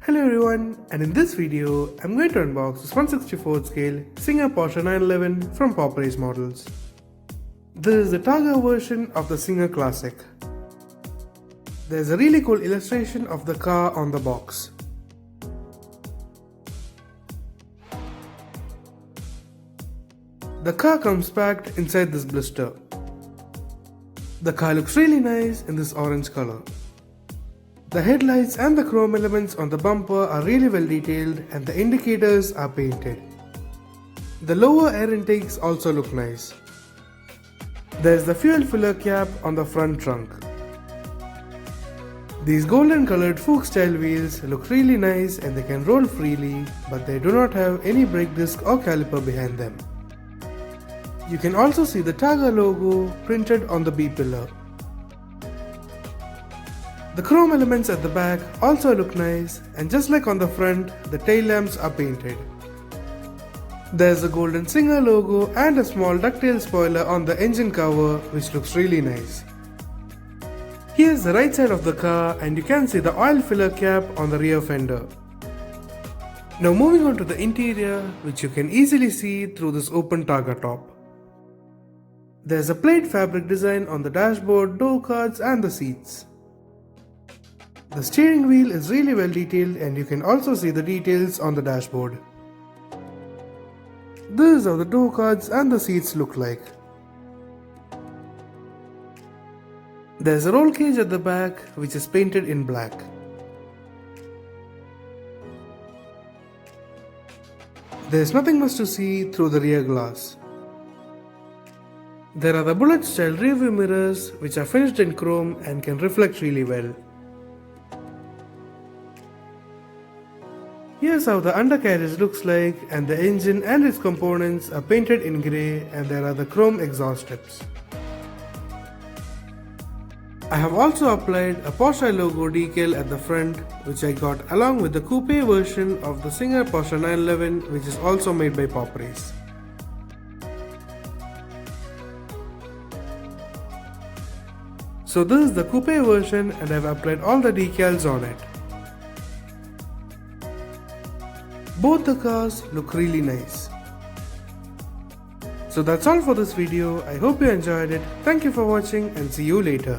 Hello everyone, and in this video, I'm going to unbox this 1/64 scale Singer Porsche 911 from Popeyes models. This is the Targa version of the Singer Classic. There's a really cool illustration of the car on the box. The car comes packed inside this blister. The car looks really nice in this orange color. The headlights and the chrome elements on the bumper are really well detailed and the indicators are painted. The lower air intakes also look nice. There's the fuel filler cap on the front trunk. These golden colored Fuchs style wheels look really nice and they can roll freely, but they do not have any brake disc or caliper behind them. You can also see the Targa logo printed on the B-pillar. The chrome elements at the back also look nice, and just like on the front, the tail lamps are painted. There's a golden Singer logo and a small ducktail spoiler on the engine cover, which looks really nice. Here's the right side of the car and you can see the oil filler cap on the rear fender. Now moving on to the interior, which you can easily see through this open Targa top. There's a plaid fabric design on the dashboard, door cards and the seats. The steering wheel is really well detailed and you can also see the details on the dashboard. This is how the door cards and the seats look like. There's a roll cage at the back which is painted in black. There's nothing much to see through the rear glass. There are the bullet style rearview mirrors which are finished in chrome and can reflect really well. Here's how the undercarriage looks like, and the engine and its components are painted in grey and there are the chrome exhaust tips. I have also applied a Porsche logo decal at the front, which I got along with the coupe version of the Singer Porsche 911, which is also made by Popeyes. So this is the coupe version and I've applied all the decals on it. Both the cars look really nice. So that's all for this video. I hope you enjoyed it. Thank you for watching and see you later.